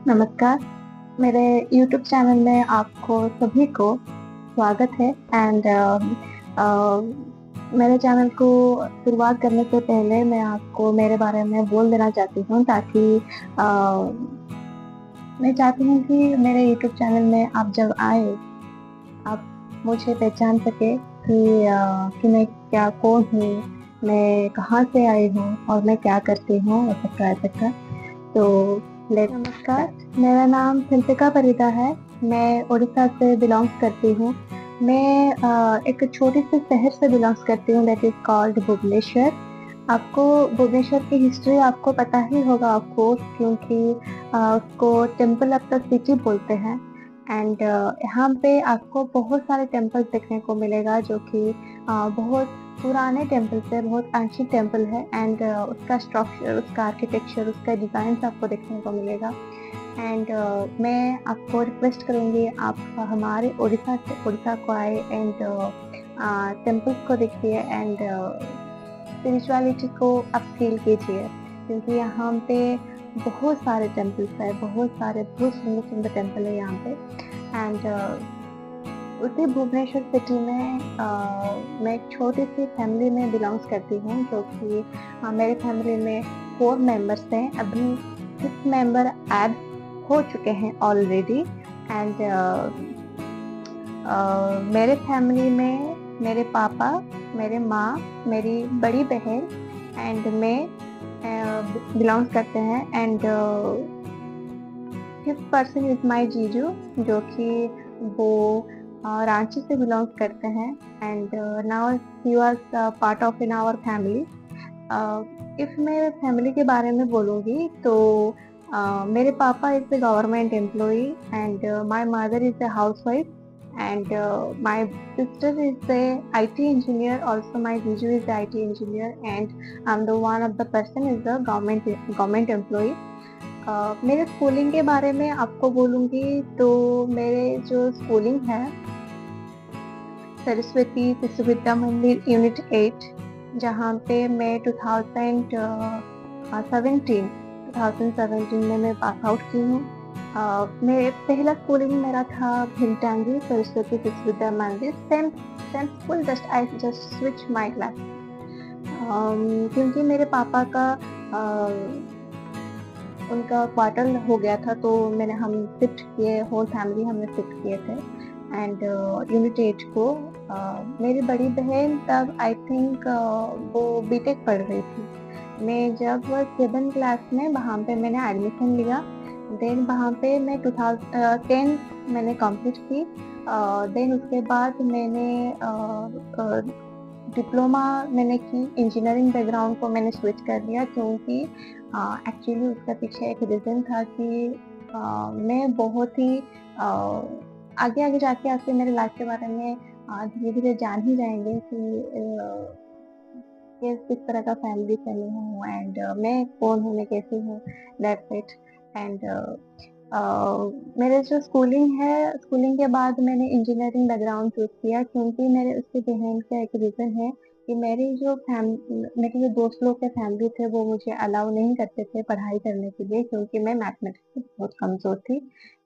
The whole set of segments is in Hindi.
नमस्कार, मेरे यूट्यूब चैनल में आपको सभी को स्वागत है एंड मेरे चैनल को शुरुआत करने से पहले मैं आपको मेरे बारे में बोल देना चाहती हूँ ताकि मैं चाहती हूँ कि मेरे यूट्यूब चैनल में आप जब आए, आप मुझे पहचान सके कि मैं कौन हूँ, मैं कहाँ से आई हूँ और मैं क्या करती हूँ एक्सेट्रा एक्सेट्रा। तो नमस्कार, मेरा नाम शिल्पिका परिदा है। मैं उड़ीसा से बिलॉन्ग्स करती हूँ। मैं एक छोटे से शहर से बिलॉन्ग्स करती हूँ दैट इज़ कॉल्ड भुवनेश्वर। आपको भुवनेश्वर की हिस्ट्री आपको पता ही होगा ऑफ कोर्स क्योंकि उसको टेम्पल ऑफ द सिटी बोलते हैं एंड यहाँ पे आपको बहुत सारे टेम्पल्स देखने को मिलेगा जो कि बहुत पुराने टेम्पल है, बहुत एंशिएंट टेम्पल है एंड उसका स्ट्रक्चर, उसका आर्किटेक्चर, उसका डिज़ाइंस आपको देखने को मिलेगा एंड मैं आपको रिक्वेस्ट करूँगी आप हमारे उड़ीसा को आए एंड टेम्पल्स को देखिए एंड स्पिरिचुअलिटी को आप फील कीजिए क्योंकि यहाँ पे बहुत सारे टेम्पल्स है, बहुत सुंदर सुंदर टेम्पल है यहाँ पे एंड उसी भुवनेश्वर सिटी में मैं एक छोटी सी फैमिली में बिलोंग्स करती हूँ जो कि मेरे फैमिली में 4 मेंबर्स हैं। अभी 6 मेंबर ऐड हो चुके हैं ऑलरेडी एंड मेरे फैमिली में मेरे पापा, मेरे माँ, मेरी बड़ी बहन एंड मैं बिलोंग्स करते हैं and 5th person is my जीजू जो कि वो रांची से बिलोंग करते हैं and now he was part of in our family. If मैं फैमिली के बारे में बोलूँगी तो मेरे पापा is a government employee and my mother is a housewife and my sister is a IT engineer, also my जीजू is a IT engineer and I'm the one of the person is a government employee। मेरे स्कूलिंग के बारे में आपको बोलूँगी तो मेरे जो स्कूलिंग है सरस्वती शिशु विद्या मंदिर यूनिट 8 जहाँ पे मैं 2017 में मैं पास आउट की हूँ। मेरे पहला स्कूलिंग मेरा था भिलटांगी सरस्वती शिशु विद्या मंदिर same school I just switch my class क्योंकि मेरे पापा का उनका क्वार्टर हो गया था तो हम शिफ्ट किए, होल फैमिली हमने शिफ्ट किए थे एंड यूनिट 8 को मेरी बड़ी बहन तब आई थिंक वो बीटेक पढ़ रही थी। मैं जब 7th क्लास में वहाँ पे मैंने एडमिशन लिया देन वहाँ पे मैं 2010 मैंने कंप्लीट की देन उसके बाद मैंने डिप्लोमा मैंने की, इंजीनियरिंग बैकग्राउंड को मैंने स्विच कर दिया क्योंकि एक्चुअली उसका पीछे एक रीज़न था कि मैं बहुत ही आगे जाके आपके मेरे लाइफ के बारे में धीरे धीरे जान ही जाएंगे कि किस तरह का फैमिली से मैं हूँ एंड मैं कौन हूँ, मैं कैसी हूँ, दैट्स इट एंड मेरे जो स्कूलिंग के बाद मैंने इंजीनियरिंग बैकग्राउंड चूज किया क्योंकि मेरे उसके बहन का एक रीज़न है कि मेरे जो दोस्त लोग के फैमिली थे वो मुझे अलाउ नहीं करते थे पढ़ाई करने के लिए क्योंकि मैं मैथमेटिक्स में बहुत कमज़ोर थी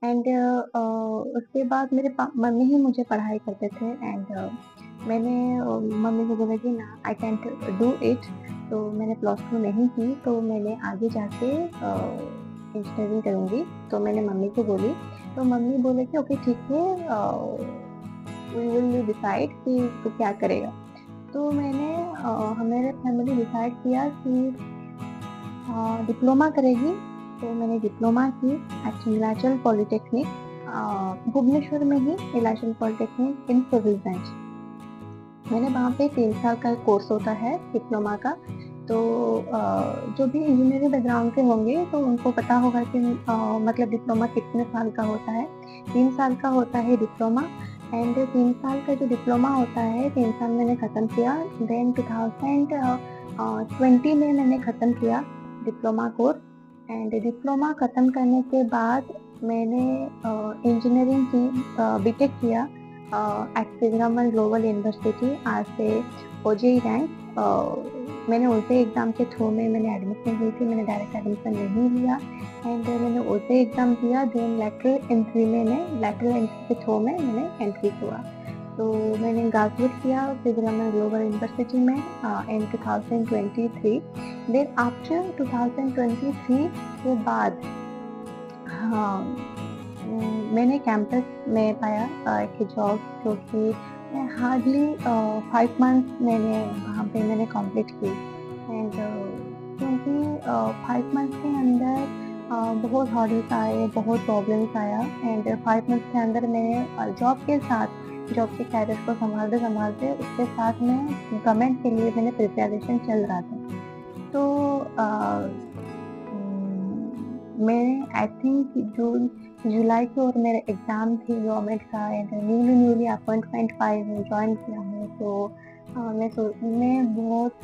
एंड उसके बाद मेरे मम्मी ही मुझे पढ़ाई करते थे एंड मैंने मम्मी को बोला कि ना आई कैन डू इट तो मैंने +2 नहीं की तो मैंने आगे जाके इंजीनियरिंग करूँगी तो मैंने मम्मी को बोली तो मम्मी बोले कि ओके ठीक है वी विल डिसाइड कि तू क्या करेगा। तो मैंने मेरे फैमिली डिसाइड किया कि डिप्लोमा करेगी तो मैंने डिप्लोमा की एट नीलाचल पॉलिटेक्निक भुवनेश्वर में ही Nilachal polytechnic in civil branch. मैंने वहाँ पे 3 साल का कोर्स होता है डिप्लोमा का तो जो भी इंजीनियरिंग बैकग्राउंड के होंगे तो उनको पता होगा कि मतलब डिप्लोमा कितने साल का होता है। 3 साल का होता है डिप्लोमा एंड 3 साल का जो डिप्लोमा होता है 3 साल मैंने ख़त्म किया देन 2020 में मैंने ख़त्म किया डिप्लोमा कोर्स एंड डिप्लोमा ख़त्म करने के बाद मैंने इंजीनियरिंग की बीटेक किया एट सिग्रामन ग्लोबल यूनिवर्सिटी आज से OJEE रैंक मैंने उनसे एग्ज़ाम के थ्रू में मैंने एडमिशन ली थी, मैंने डायरेक्ट एडमिशन नहीं लिया एंड मैंने उसे एग्ज़ाम दिया, देन लेटरल एंट्री के थ्रू में मैंने एंट्री हुआ। तो मैंने ग्रेजुएट किया सिविल ग्लोबल यूनिवर्सिटी में इन 2023। देन आफ्टर 2023 के बाद हाँ, मैंने कैंपस में पाया एक जॉब जो कि हार्डली 5 मंथ्स मैंने वहाँ पे मैंने कंप्लीट की। एंड क्योंकि 5 मंथ्स के अंदर बहुत हर्डल्स आए, बहुत प्रॉब्लम्स आया। एंड 5 मंथ्स के अंदर मैंने जॉब के कैरियर को संभालते उसके साथ में गवर्नमेंट के लिए मैंने प्रिपरेशन चल रहा था। तो मैं आई थिंक जून जुलाई की ओर मेरा एग्ज़ाम थी गवर्नमेंट का। एंड न्यूली अपॉइंटमेंट पाई हूँ, जॉइन किया हूँ। तो मैं बहुत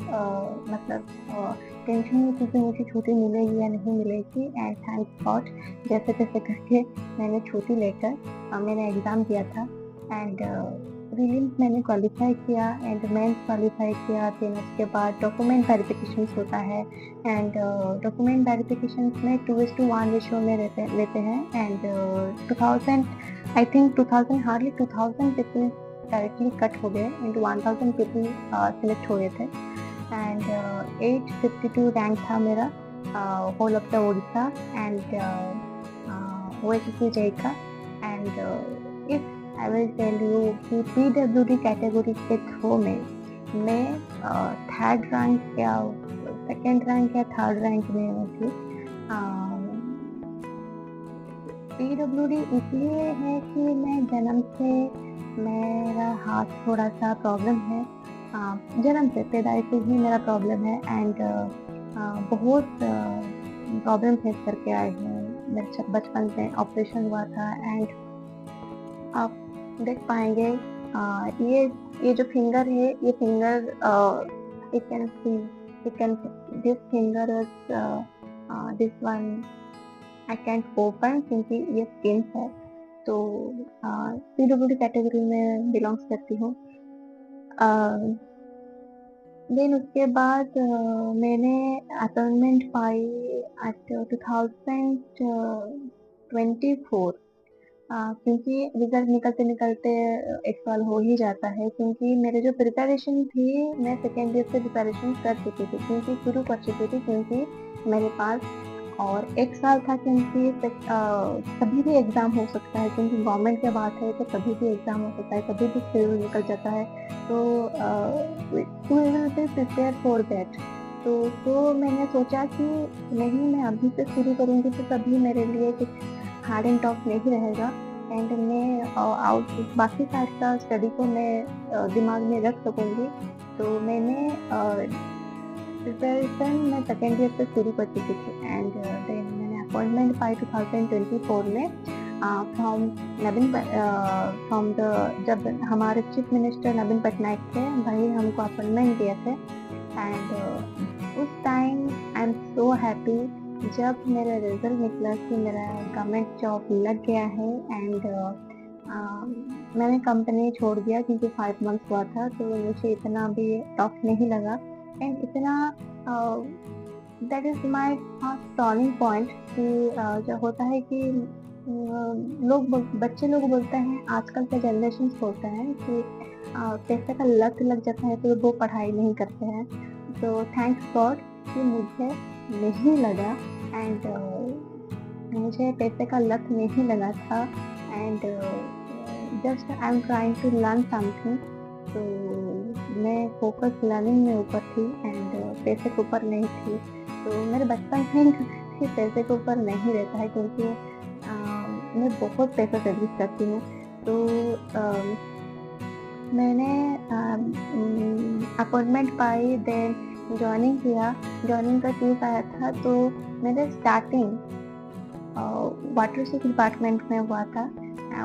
टेंशन में थी कि मुझे छुट्टी मिलेगी या नहीं मिलेगी। एंड थैंक्स गॉड जैसे तैसे करके मैंने छुट्टी लेकर मैंने एग्ज़ाम दिया था। एंड प्रीलिम्स मैंने क्वालिफाई किया एंड मेंस क्वालिफाई किया। फिर उसके बाद डॉक्यूमेंट वेरिफिकेशन होता है। एंड डॉक्यूमेंट वेरिफिकेशन में 2:1 रेशियो में लेते हैं। And 2000 I think 2000 hardly 2000 people directly cut हो गए एंड 1000 पीपल सिलेक्ट हुए थे। एंड 852 रैंक था मेरा whole of the Orissa and OSSC JE का। And if I will tell you कि पीडब्ल्यूडी कैटेगरी के थ्रू में मैं थर्ड रैंक या सेकेंड रैंक या थर्ड रैंक में थी। पीडब्ल्यूडी इसलिए है कि मैं जन्म से मेरा हाथ थोड़ा सा प्रॉब्लम है। जन्म से पैदाइश से ही मेरा प्रॉब्लम है। एंड बहुत प्रॉब्लम फेस करके आई हूँ। मेरे बचपन में ऑपरेशन हुआ था। एंड आप देख पाएंगे ये जो फिंगर है, ये finger you can see this finger is this one I can't open क्योंकि ये स्किन है। तो पीडब्ल्यूडी कैटेगरी में बिलोंग्स करती हूँ। देन उसके बाद मैंने अपॉइंटमेंट पाई एट 2024। क्योंकि रिजल्ट निकलते एक साल हो ही जाता है। क्योंकि मेरे जो प्रिपरेशन थी मैं सेकेंड ईयर से प्रिपरेशन कर चुकी थी, क्योंकि शुरू कर चुकी थी। क्योंकि मेरे पास और एक साल था। क्योंकि कभी भी एग्ज़ाम हो सकता है, क्योंकि गवर्नमेंट की बात है तो कभी भी एग्ज़ाम हो सकता है, कभी भी शेड्यूल निकल जाता है। तो we will be prepare for that. तो मैंने सोचा कि नहीं, मैं अभी से शुरू करूँगी तो तभी मेरे लिए कुछ हार्ड एंड टफ नहीं रहेगा। एंड मैं बाकी साइड का स्टडी को मैं दिमाग में रख सकूँगी। तो मैंने प्रिपरेशन मैं सेकेंड ईयर से शुरू कर चुकी थी। एंड देन मैंने अपॉइंटमेंट पाई 2024 में फ्रॉम जब हमारे चीफ मिनिस्टर नवीन पटनायक थे, वही हमको अपॉइंटमेंट दिए थे। एंड उस time I am so happy जब मेरा रिजल्ट निकला कि मेरा गवर्नमेंट जॉब लग गया है। एंड मैंने कंपनी छोड़ दिया क्योंकि 5 मंथ्स हुआ था। तो मुझे इतना भी टफ नहीं लगा। एंड इतना that is my first turning point कि जो होता है कि बच्चे लोग बोलते हैं, आजकल का जनरेशन बोलते हैं कि पैसे का लत लग जाता है तो वो पढ़ाई नहीं करते हैं। तो थैंक्स गॉड कि मुझे नहीं लगा। एंड मुझे पैसे का लत नहीं लगा था। And just I am trying to learn something. तो मैं फोकस लर्निंग में ऊपर थी एंड पैसे के ऊपर नहीं थी। तो मेरे बचपन से पैसे के ऊपर नहीं रहता है, क्योंकि मैं बहुत पैसा सर्विस करती हूँ। तो मैंने अपॉइंटमेंट पाई, देन जॉइनिंग किया। जॉइनिंग का चीज़ आया था तो मेरे स्टार्टिंग वाटर रिसोर्स डिपार्टमेंट में हुआ था।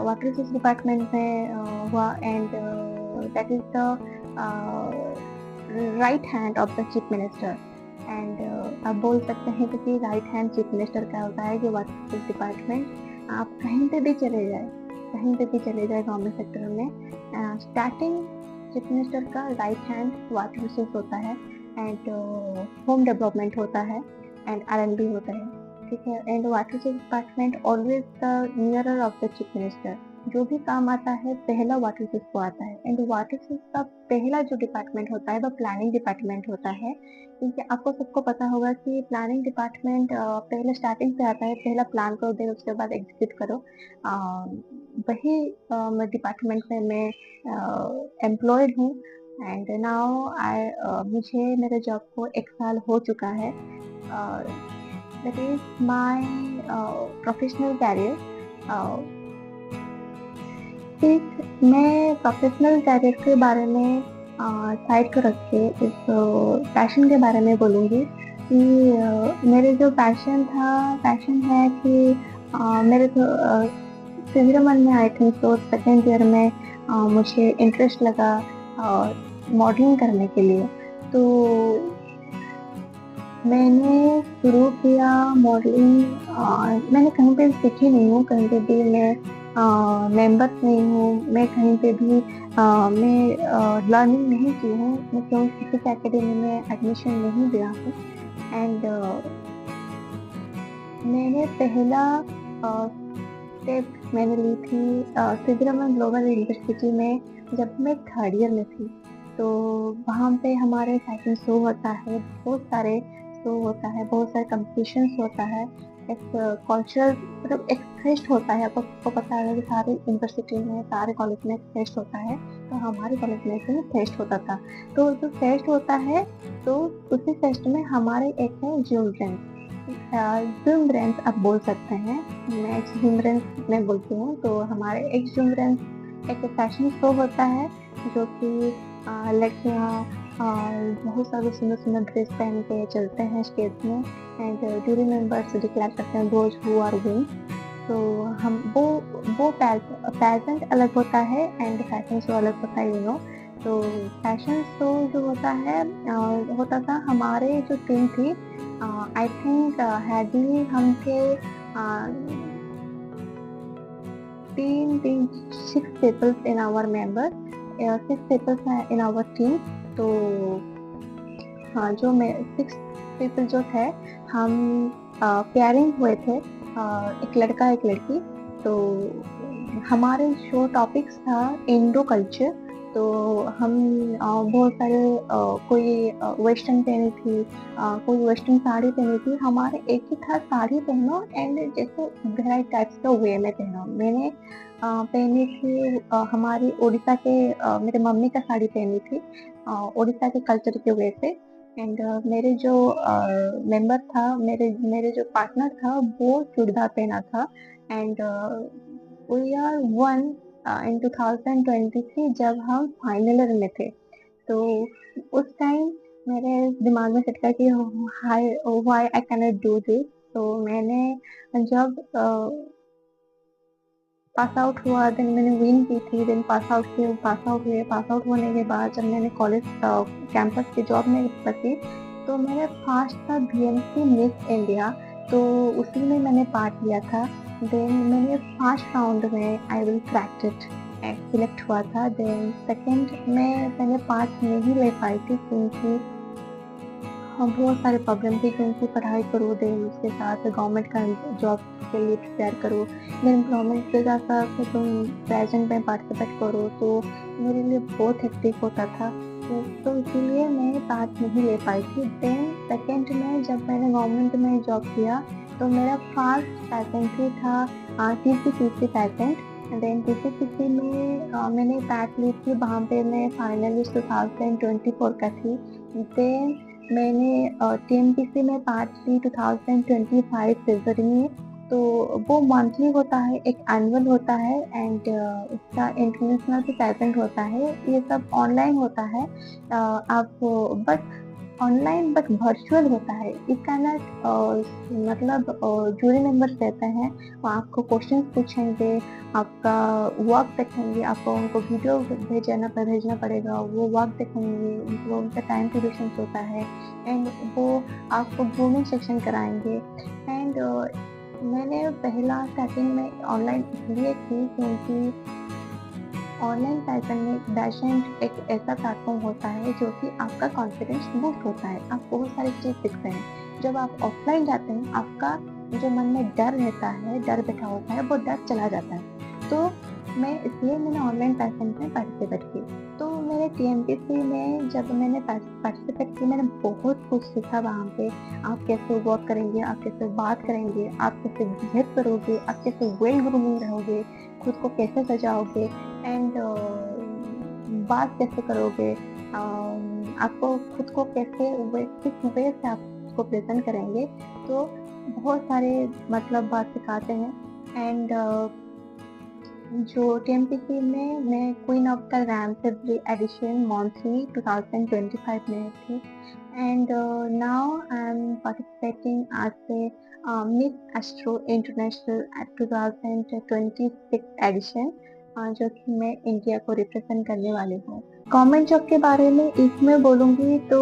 वाटर रिसोर्स डिपार्टमेंट में हुआ। And that is the right hand of the chief minister. And आप बोल सकते हैं कि राइट हैंड चीफ मिनिस्टर का होता है कि वाटर रिसोर्स डिपार्टमेंट आप कहीं पे भी चले जाए गवर्नमेंट सेक्टर में, स्टार्टिंग चीफ मिनिस्टर का राइट हैंड वाटर रिसोर्स होता है। एंड होम डेवलपमेंट होता है एंड R&D होता है। ठीक है। And water department always the mirror of the chief minister. जो भी काम आता है पहला वाटर को आता है। एंड वाटर का पहला जो डिपार्टमेंट होता है वो प्लानिंग डिपार्टमेंट होता है, क्योंकि आपको सबको पता होगा कि प्लानिंग डिपार्टमेंट पहले स्टार्टिंग से आता है, पहला प्लान करो देन उसके बाद एग्जीक्यूट करो। वही डिपार्टमेंट में मैं एम्प्लॉयड हूँ। एंड नाउ आई मुझे मेरे जॉब को 1 साल हो चुका है। That is my professional career. मैं प्रोफेशनल कैरियर के बारे में साइड को रख के इस पैशन के बारे में बोलूँगी कि मेरे जो पैशन है कि मेरे जो सिविल मन में आई थिंक तो सेकेंड ईयर में मुझे इंटरेस्ट लगा मॉडलिंग करने के लिए। तो मैंने शुरू किया मॉडलिंग। मैंने कहीं पे सीखी नहीं हूँ, कहीं पे भी मैं मेंबर नहीं हूँ, मैं कहीं पे भी मैं लर्निंग नहीं की हूँ, मैं किसी एकेडमी में एडमिशन नहीं लिया हूँ। एंड मैंने पहला स्टेप मैंने ली थी सिद्धरमन ग्लोबल यूनिवर्सिटी में जब मैं 3rd ईयर में थी। तो वहाँ पे हमारे फैशन शो होता है, बहुत सारे शो होता है, बहुत सारे कॉम्पिटिशन्स होता है, एक कल्चरल मतलब एक फेस्ट होता है। आपको पता है कि सारे यूनिवर्सिटी में सारे कॉलेज में एक फेस्ट होता है, तो हमारे कॉलेज में भी फेस्ट होता था। तो जो फेस्ट होता है तो उसी फेस्ट में हमारे एक है ज़ूमरेंस आप बोल सकते हैं, मैं ज़ूमरेंस में बोलती हूँ। तो हमारे एक ज़ूमरेंस एक फैशन शो होता है जो कि लड़कियाँ बहुत सारे सुंदर ड्रेस पहन के चलते हैं स्टेज में। एंड जूरी मेंबर्स डिक्लेयर करते हैं दोज हु आर विन। तो हम वो पैजेंट अलग होता है एंड फैशन शो अलग होता है, यू नो। तो फैशन शो जो होता था हमारे जो टीम थी, आई थिंक हैडी हम थे 6 people in our members, 6 people in our team। तो हाँ, जो 6 people जो थे हम पेयरिंग हुए थे, एक लड़का एक लड़की। तो हमारे शो टॉपिक्स था इंडो कल्चर। तो हम बहुत सारे कोई वेस्टर्न पहनी थी, कोई वेस्टर्न साड़ी पहनी थी। हमारे एक ही था साड़ी पहनो एंड जैसे वेराइटी टाइप्स का वे में पहनो। मैंने पहनी थी हमारी उड़ीसा के मेरे मम्मी का साड़ी पहनी थी उड़ीसा के कल्चर के वे से। एंड मेरे जो मेंबर था, मेरे जो पार्टनर था वो चूड़दार पहना था। And we are won in 2023 जब हम फाइनल ईयर में थे। तो उस टाइम मेरे दिमाग में खटका कि why I can not do this. तो मैंने जब पास आउट हुआ देन मैंने विन की थी। देन पास आउट होने के बाद जब मैंने कॉलेज कैंपस की जॉब में लगी तो मेरा फर्स्ट था बीएमसी मिस इंडिया, तो उसी में मैंने पार्ट लिया था। देन मैंने फर्स्ट राउंड में I will cracked it select हुआ था। देन सेकेंड में मैंने पार्ट नहीं ले पाई थी क्योंकि बहुत सारे प्रॉब्लम थी, क्योंकि पढ़ाई करो देन उसके साथ गवर्नमेंट का जॉब के लिए प्रिपेयर करो। देन गवर्नमेंट के साथ साथ तुम पेजेंट में पार्टिसिपेट करो, तो मेरे लिए बहुत हेक्टिक होता था। तो इसीलिए मैं पार्ट नहीं ले पाई थी। देन सेकेंड में जब मैंने गवर्नमेंट में जॉब किया तो मेरा फर्स्ट पैसेंट्री था TCPC पैसेंट। देन TCPC में मैंने पार्ट ली थी, वहाँ पे मैं फाइनलिस्ट 2024 का थी। देन मैंने TMPC में पार्ट ली 2025 फरवरी में। तो वो मंथली होता है, एक एनुअल होता है एंड उसका इंटरनेशनल भी पैजेंट होता है। ये सब ऑनलाइन होता है, आप बट ऑनलाइन बट वर्चुअल होता है। इसका ना मतलब जूरी मेंबर्स रहते हैं, वो आपको क्वेश्चन पूछेंगे, आपका वर्क देखेंगे, आपको उनको वीडियो भेजना पड़ेगा, वो वर्क देखेंगे, वो उनका टाइम ड्यूरेशन होता है एंड वो आपको ग्रूमिंग सेक्शन कराएंगे। एंड मैंने पहला स्टार्टिंग में ऑनलाइन इसलिए की क्योंकि ऑनलाइन पैसेंट एक ऐसा प्लेटफॉर्म होता है जो कि आपका कॉन्फिडेंस बूस्ट होता है, आप बहुत सारी चीज़ सीखते हैं। जब आप ऑफलाइन जाते हैं आपका जो मन में डर रहता है, डर बैठा होता है, वो डर चला जाता है। तो इसलिए मैंने ऑनलाइन प्लेटफ़ॉर्म में पार्टिसिपेट की। तो मेरे टीएमपीएससी में जब मैंने पार्टिसिपेट की, मैंने बहुत कुछ सीखा वहाँ पे। आप कैसे वर्क करेंगे, आप कैसे बात करेंगे, आप कैसे बिहेव करोगे, आप कैसे वेल ग्रूमिंग रहोगे, खुद को कैसे सजाओगे एंड बात कैसे करोगे, आपको खुद को किस वे से आप उसको प्रेज़ेंट करेंगे। तो बहुत सारे मतलब बात सिखाते हैं एंड जो टीएमपीसी में मैं क्वीन ऑफ द रैमसेबली एडिशन मॉन्थली 2025 में थी and now I am participating as a Miss Astro International at 2026 edition, जो कि मैं इंडिया को रिप्रेजेंट करने वाली हूँ। गवर्नमेंट जॉब के बारे में इसमें बोलूँगी तो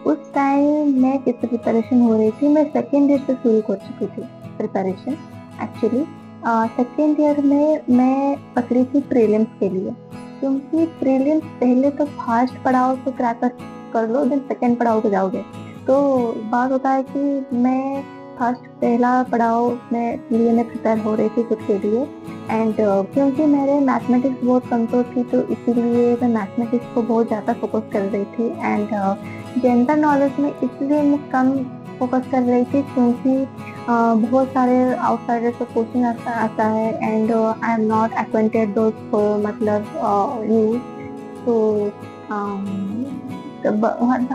उस टाइम मैं किससे प्रिपरेशन हो रही थी, मैं सेकेंड ईयर से शुरू कर चुकी थी प्रिपरेशन। एक्चुअली सेकेंड ईयर में मैं पकड़ी थी प्रीलिम्स के लिए, क्योंकि प्रीलिम्स पहले तो फर्स्ट पड़ाव तो क्रैक कर लो, देन सेकेंड पड़ाव पे जाओगे। तो बात होता है कि मैं पहला पड़ाव में लिए मैं प्रिपेयर हो रही थी खुद के लिए एंड क्योंकि मेरे मैथमेटिक्स बहुत कमज़ोर थी, तो इसीलिए मैं मैथमेटिक्स को बहुत ज़्यादा फोकस कर रही थी एंड जनरल नॉलेज में इसलिए मैं कम फोकस कर रही थी क्योंकि बहुत सारे आउटसाइडर से क्वेश्चन आता है and I am not acquainted दोस्त मतलब न्यूज। तो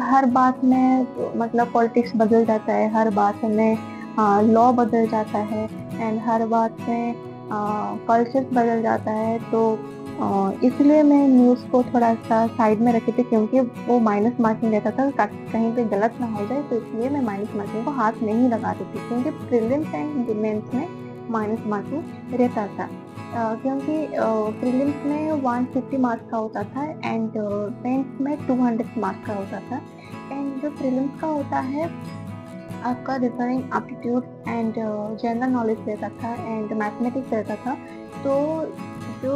हर बात में मतलब पॉलिटिक्स बदल जाता है, हर बात में लॉ बदल जाता है एंड हर बात में कल्चर बदल जाता है। तो इसलिए मैं न्यूज़ को थोड़ा सा साइड में रखी थी, क्योंकि वो माइनस मार्किंग रहता था, कहीं पे गलत ना हो जाए, तो इसलिए मैं माइनस मार्किंग को हाथ नहीं लगाती थी, क्योंकि प्रीलिम्स एंड मेंस में माइनस मार्किंग रहता था। क्योंकि प्रीलिम्स में 150 मार्क्स का होता था एंड मेंस में 200 मार्क्स का होता था एंड जो प्रीलिम्स का होता है आपका reasoning aptitude and general knowledge रहता था एंड मैथमेटिक्स रहता था। तो जो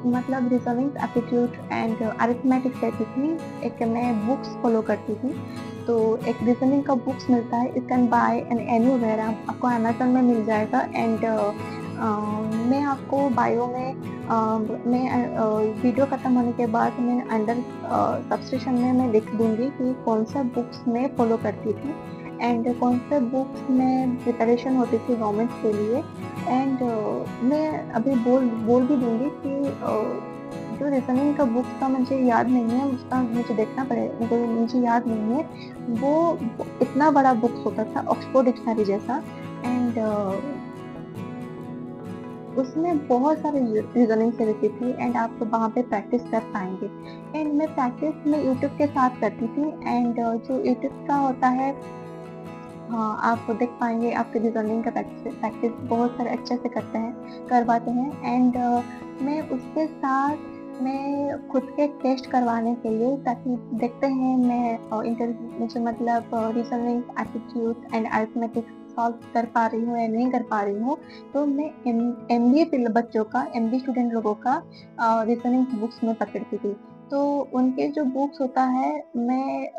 मतलब रीजनिंग एप्टीट्यूड एंड अरिथमेटिक्स रहती थी, एक मैं बुक्स फॉलो करती थी। तो एक रीजनिंग का बुक्स मिलता है, you can buy an anywhere, आपको अमेजन में मिल जाएगा एंड मैं आपको बायो में मैं वीडियो खत्म होने के बाद मैं अंडर सब्सक्रिप्शन में मैं लिख दूंगी कि कौन सा बुक्स मैं फॉलो करती थी एंड कौन से बुक्स में प्रिपरेशन होती थी गवर्नमेंट के लिए एंड मैं अभी बोल भी दूंगी कि जो रीजनिंग का बुक्स का मुझे याद नहीं है, उसका मुझे देखना पड़ेगा, जो मुझे याद नहीं है, वो इतना बड़ा बुक्स होता था ऑक्सफोर्ड डिक्शनरी जैसा एंड उसमें बहुत सारे रीजनिंग से रहती थी एंड आप वहाँ पे प्रैक्टिस कर पाएंगे एंड मैं प्रैक्टिस में यूट्यूब के साथ करती थी एंड जो यूट्यूब का होता है, हाँ, आप देख पाएंगे, आपके रीजनिंग का प्रैक्टिस बहुत सारे अच्छे से करवाते हैं एंड मैं उसके साथ मैं खुद के टेस्ट करवाने के लिए, ताकि देखते हैं मैं मुझे मतलब reasoning aptitude and arithmetic solve कर पा रही हूँ या नहीं कर पा रही हूँ। तो मैं एमबीए बच्चों का, एमबीए स्टूडेंट लोगों का रीजनिंग बुक्स में पकड़ती थी। तो उनके जो बुक्स होता है मैं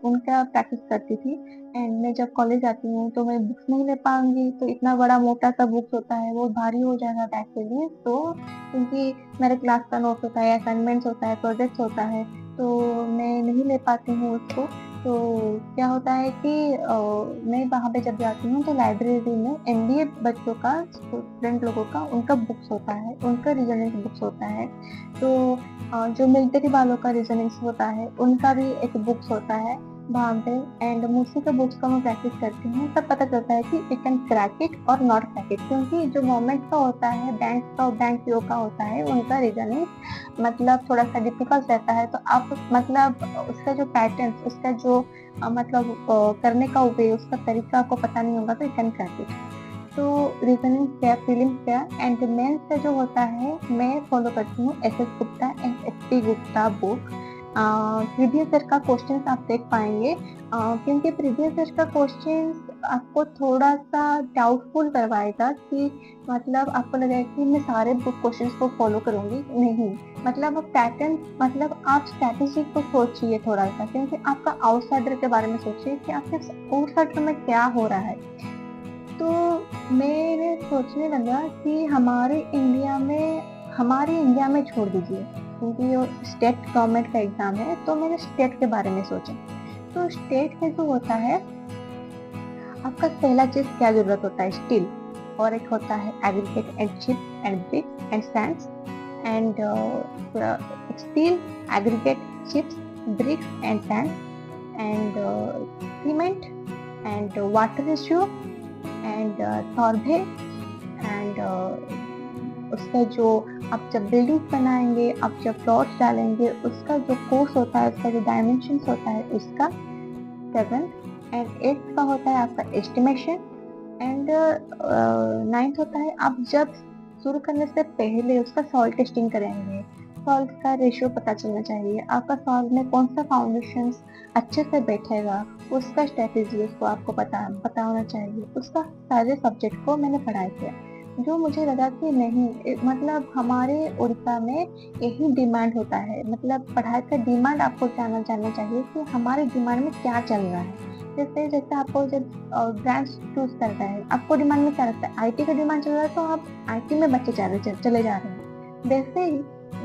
उनका प्रैक्टिस करती थी एंड मैं जब कॉलेज आती हूँ तो मैं बुक्स नहीं ले पाऊंगी, तो इतना बड़ा मोटा सा बुक्स होता है वो भारी हो जाएगा बैग के लिए। तो क्योंकि मेरे क्लास का नोट्स होता है, असाइनमेंट्स होता है, प्रोजेक्ट्स होता है, तो मैं नहीं ले पाती हूँ उसको। तो क्या होता है कि मैं वहाँ पे जब जाती हूँ तो लाइब्रेरी में एमबीए बच्चों का, स्टूडेंट लोगों का, उनका बुक्स होता है, उनका रीजनिंग बुक्स होता है। तो जो मिलिट्री वालों का रीजनिंग होता है उनका भी एक बुक्स होता है वहाँ पे एंड उसी के बुक्स का मैं प्रैक्टिस करती हूँ, तब पता चलता है कि यू कैन क्रैक इट और नॉट क्रैक इट। क्योंकि जो गवर्नमेंट का होता है, बैंक पीओ का होता है, उनका रीजनिंग मतलब थोड़ा सा डिफिकल्ट रहता है, तो आप मतलब उसका जो पैटर्न, उसका जो मतलब करने का वे, उसका तरीका आपको पता नहीं होगा तो यू कैन क्रैक इट। तो रीजनिंग क्या, प्रीलिम्स क्या एंड मेंस का जो होता है, मैं फॉलो करती हूँ SS Gupta and SP Gupta book. Previous year का क्वेश्चन आप देख पाएंगे, क्योंकि प्रीवियस ईयर का क्वेश्चन आपको थोड़ा सा डाउटफुल करवाएगा कि मतलब आपको लगेगा कि मैं सारे बुक क्वेश्चंस को फॉलो करूंगी, नहीं। मतलब आप पैटर्न, मतलब आप स्ट्रैटेजी को सोचिए थोड़ा सा, क्योंकि आपका आउटसाइडर के बारे में सोचिए कि आपके आउटसाइडर में क्या हो रहा है। तो मेरे सोचने लगा कि हमारे इंडिया में छोड़ दीजिए, क्योंकि ये स्टेट गवर्नमेंट का एग्जाम है, तो मैंने स्टेट के बारे में सोचा। तो स्टेट में जो होता है, आपका पहला चीज क्या जरूरत होता है, स्टील, और एक होता है aggregate and chip and bricks and sands and steel, aggregate, chips, bricks and sand and cement and water ratio and सॉर्बे एंड उसका जो आप जब बिल्डिंग बनाएंगे, आप जब प्लॉट डालेंगे, उसका जो कोर्स होता है, उसका जो डायमेंशन होता है, उसका 7 एंड 8 का होता है आपका एस्टिमेशन एंड 9th होता है आप जब शुरू करने से पहले उसका सॉइल टेस्टिंग करेंगे, सॉइल का रेशियो पता चलना चाहिए, आपका सॉइल में कौन सा फाउंडेशन अच्छे से बैठेगा, उसका स्ट्रेटेजी उसको आपको पता होना चाहिए। उसका सारे सब्जेक्ट को मैंने पढ़ाई किया। जो मुझे लगा कि नहीं, मतलब हमारे उड़ीसा में यही डिमांड होता है, मतलब पढ़ाई का डिमांड आपको जानना चाहिए कि हमारे डिमांड में क्या चल रहा है। जैसे आपको जब ब्रांच चूज करना है, आपको डिमांड में क्या लगता है, आईटी का डिमांड चल रहा है, तो आप आईटी में बच्चे चले जा रहे हैं। वैसे ही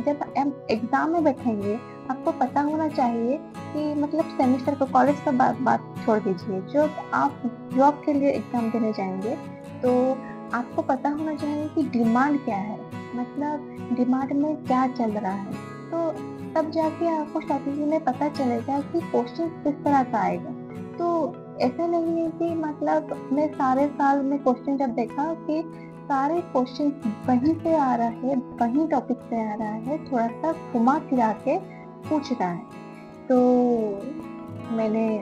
जब हम एग्जाम में बैठेंगे, आपको पता होना चाहिए कि मतलब सेमेस्टर का, कॉलेज का बात छोड़ दीजिए, जब आप जॉब के लिए एग्जाम देने जाएंगे, तो आपको पता होना चाहिए कि डिमांड क्या है, मतलब डिमांड में क्या चल रहा है। तो तब जाके आपको स्ट्रैटेजी में पता चलेगा कि क्वेश्चन किस तरह का आएगा। तो ऐसा नहीं है कि मतलब मैं सारे साल में क्वेश्चन जब देखा कि सारे क्वेश्चन कहीं से आ रहा है, कहीं टॉपिक से आ रहा है, थोड़ा सा घुमा फिरा के पूछ रहा है, तो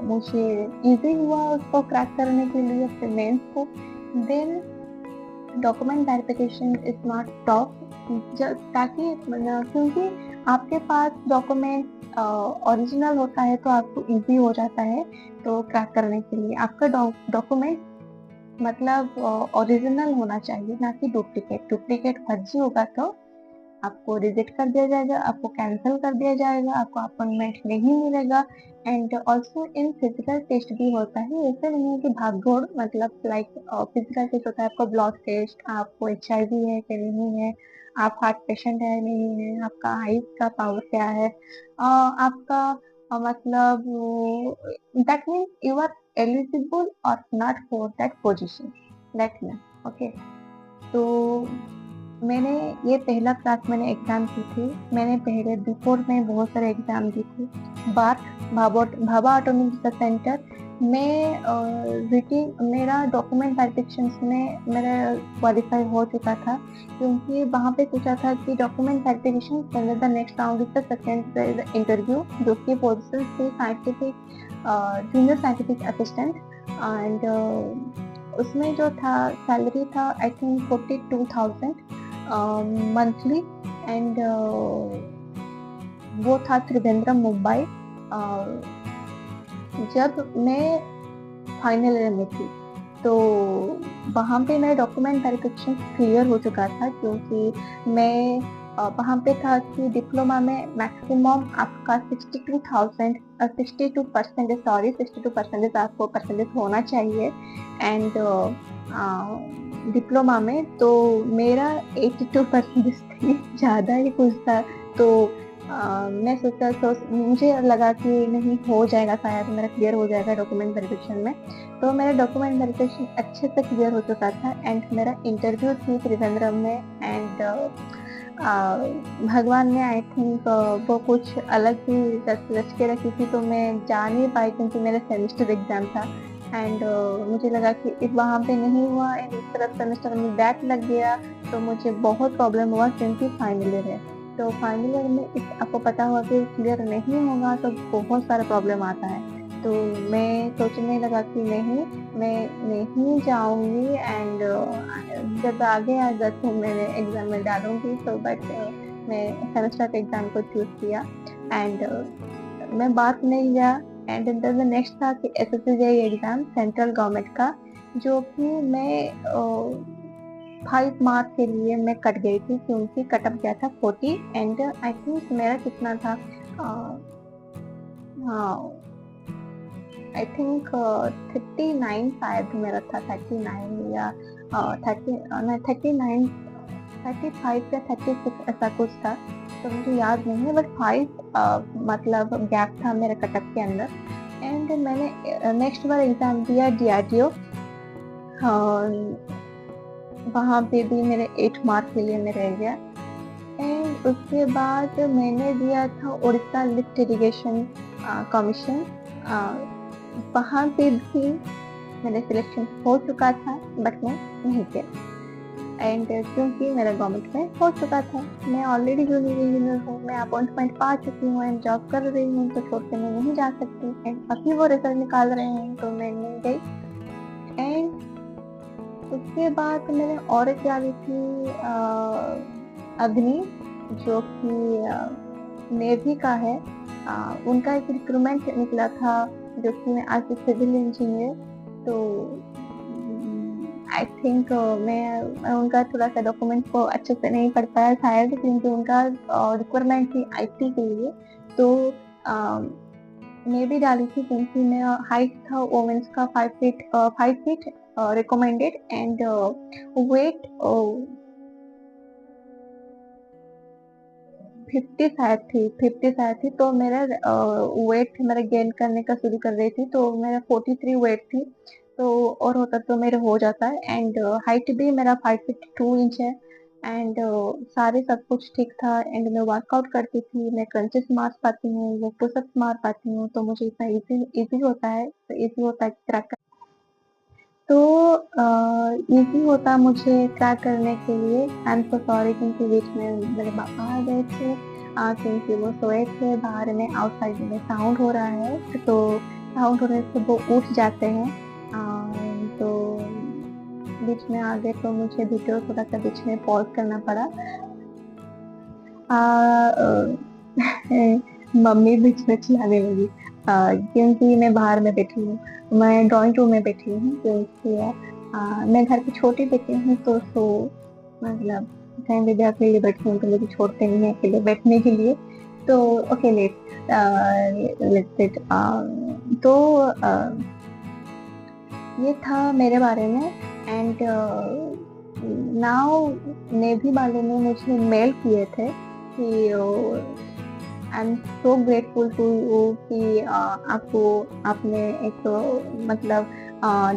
मुझे इजी हुआ उसको क्रैक करने के लिए अपने मेंस को। Then document verification is not tough, ताकि क्योंकि आपके पास डॉक्यूमेंट ओरिजिनल होता है तो आपको इजी हो जाता है तो क्रैक करने के लिए। आपका डॉक्यूमेंट मतलब ओरिजिनल होना चाहिए, ना कि डुप्लीकेट फर्जी होगा तो आपको रिजेक्ट कर दिया जाएगा, आपको कैंसिल कर दिया जाएगा, आपको अपॉइंटमेंट नहीं मिलेगा। And also in physical test भी होता है, ऐसा नहीं है कि भागदौड़, मतलब लाइक फिजिकल टेस्ट होता है, आपको ब्लड टेस्ट, आपको HIV है कि नहीं है, आप हार्ट पेशेंट है नहीं है, आपका आईज का पावर क्या है, आपका मतलब that means you are eligible और not for that position, that mean okay. तो मैंने ये पहला क्लास मैंने एग्जाम की थी। मैंने पहले बिफोर में बहुत सारे एग्जाम दी थी। भाभा ऑटोनॉमस सेंटर में मेरा डॉक्यूमेंट वेरिफिकेशन में मेरा क्वालिफाई हो चुका था, क्योंकि वहाँ पे पूछा था कि document verification the next round is the second interview, जो कि पोजिशन थी scientific junior scientific assistant. And उसमें जो था सैलरी था आई थिंक 42,000 मंथली एंड वो था त्रिवेंद्रम मुंबई। जब मैं फाइनल ईयर में थी तो वहाँ पे मेरा डॉक्यूमेंट वेरिफिकेशन क्लियर हो चुका था, क्योंकि मैं वहाँ पे था कि डिप्लोमा में मैक्सिमम आपका 62% आपको परसेंटेज होना चाहिए। एंड डिप्लोमा में तो मेरा 82% थी, ज़्यादा ही कुछ था। तो मैं सोचा, तो मुझे लगा कि नहीं हो जाएगा, शायद मेरा क्लियर हो जाएगा डॉक्यूमेंट वेरिफिकेशन में। तो मेरा डॉक्यूमेंट वेरिफिकेशन अच्छे से क्लियर हो चुका था एंड मेरा इंटरव्यू थी त्रिवेंद्रम में। एंड भगवान ने आई थिंक वो कुछ अलग ही रच के रखी थी, तो मैं जा नहीं पाई क्योंकि मेरा सेमेस्टर एग्जाम था। एंड मुझे लगा कि इस वहाँ पे नहीं हुआ, इस तरफ सेमेस्टर में बैक लग गया तो मुझे बहुत प्रॉब्लम हुआ, क्योंकि फाइनल ईयर है। तो फाइनल ईयर में आपको पता हुआ कि क्लियर नहीं होगा तो बहुत सारा प्रॉब्लम आता है। तो मैं सोचने लगा कि नहीं, मैं नहीं जाऊंगी एंड जब आगे आएगा तो मैंने एग्जाम में डालूंगी। तो बट मैं सेमेस्टर के एग्जाम को चूज किया एंड मैं बात नहीं गया। एंड द नेक्स्ट था कि SSCGI एग्जाम सेंट्रल गवर्नमेंट का, जो कि मैं 5 मार्क के लिए मैं कट गई थी, क्योंकि कटअप गया था 40, एंड आई थिंक मेरा कितना था, आई थिंक 39 शायद मेरा था, 39 या 39, 35 या 36 ऐसा कुछ था, तो मुझे याद नहीं है, बट 5 मतलब गैप था मेरे कटअप के अंदर। एंड मैंने नेक्स्ट बार एग्जाम दिया DRDO, वहाँ पे भी मेरे 8 मार्क के लिए मैं रह गया। एंड उसके बाद मैंने दिया था उड़ीसा लिफ्ट इरिगेशन कमीशन, वहाँ पे भी मेरा सिलेक्शन हो चुका था, बट मैं नहीं गया। एंड क्योंकि मेरा गवर्नमेंट में हो चुका था, मैं ऑलरेडी जूनियर इंजीनियर हूँ, मैं अपॉइंटमेंट पा चुकी हूँ एंड जॉब कर रही हूँ, तो छोड़ के मैं नहीं जा सकती। एंड अभी वो रिजल्ट निकाल रहे हैं, तो मैं नहीं गई। एंड उसके बाद मैंने और एक डाली थी अग्नि, जो कि नेवी का है। उनका एक रिक्रूटमेंट निकला था, जो कि मैं आज सिविल इंजीनियर, तो आई थिंक मैं उनका थोड़ा सा डॉक्यूमेंट को अच्छे से नहीं पढ़ पाया शायद, क्योंकि उनका रिक्वायरमेंट थी IT के लिए, तो मैं भी डाली थी, क्योंकि मेरा हाइट था वोमेन्स का 5 फीट रिकमेंडेड, एंड वेट 50 शायद थी, तो मेरा वेट मेरा गेन करने का शुरू कर रही थी, तो मेरा 43 वेट थी, तो और होता तो मेरा हो जाता है। एंड हाइट भी मेरा 5 फीट 2 इंच है। एंड सारे सब कुछ ठीक था। एंड मैं वर्कआउट करती थी, मैं क्रंचेस मार पाती हूँ, वो पुशअप्स मार पाती हूँ, तो मुझे इतना इजी इजी होता है, तो इजी होता है क्रैक। तो इजी होता मुझे क्रैक करने के लिए। आई एम सो सॉरी, क्योंकि बीच में मेरे पापा आ गए थे, क्योंकि वो सोए थे बाहर में, आउटसाइड में साउंड हो रहा है, तो साउंड होने से वो उठ जाते हैं। तो बीच में आ गए, तो मुझे वीडियो थोड़ा सा बीच में पॉज करना पड़ा। आ, अ, मम्मी बीच में चिल्लाने लगी, क्योंकि मैं बाहर में बैठी हूँ, मैं ड्राइंग रूम में बैठी हूँ, क्योंकि मैं घर की छोटी बेटी हूँ, तो मतलब कहीं भी अकेले बैठी हूँ, तो मुझे छोड़ते नहीं है अकेले बैठने के लिए, तो ओके लेट्स इट। तो ये था मेरे बारे में। एंड नाउ नेवी वाले ने मुझे मेल किए थे कि I am so grateful to you कि आपको आपने एक मतलब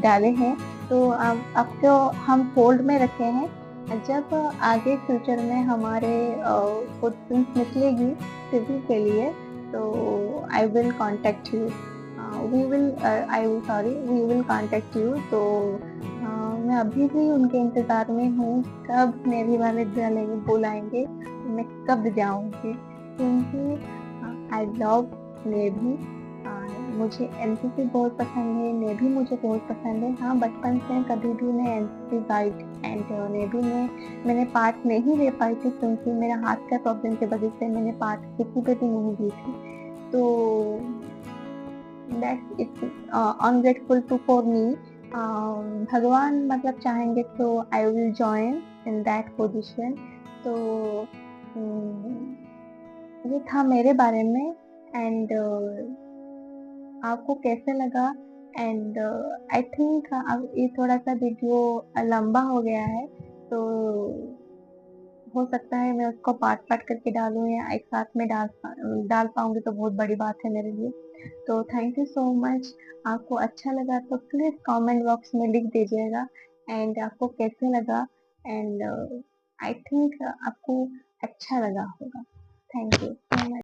डाले हैं, तो आपको हम होल्ड में रखे हैं। जब आगे फ्यूचर में हमारे पोस्टिंग निकलेगी सिविल के लिए, तो I will contact you, we will I will sorry we will contact you. तो मैं अभी भी उनके इंतजार में हूँ, कब नेवी वाले डालेंगे बुलाएंगे, मैं कब जाऊंगी, क्योंकि आई लव नेवी। मुझे एनसीसी बहुत पसंद है, नेवी मुझे बहुत पसंद है। हाँ, बचपन से कभी भी मैं एनसीसी गाइड एंड नेवी में मैंने पार्ट नहीं ले पाई थी, क्योंकि मेरा हाथ का प्रॉब्लम की वजह से मैंने पार्ट किसी पे भी नहीं दी थी, तो that it's ungrateful to for me. भगवान मतलब चाहेंगे तो I will join in that position. तो ये था मेरे बारे में। एंड आपको कैसे लगा? एंड आई थिंक अब ये थोड़ा सा वीडियो लंबा हो गया है, तो हो सकता है मैं उसको पार्ट पार्ट करके डालूं, या एक साथ में डाल पाऊंगी, तो बहुत बड़ी बात है मेरे लिए। तो थैंक यू सो मच। आपको अच्छा लगा तो प्लीज कमेंट बॉक्स में लिख दीजिएगा, एंड आपको कैसे लगा। एंड आई थिंक आपको अच्छा लगा होगा। Thank you so much.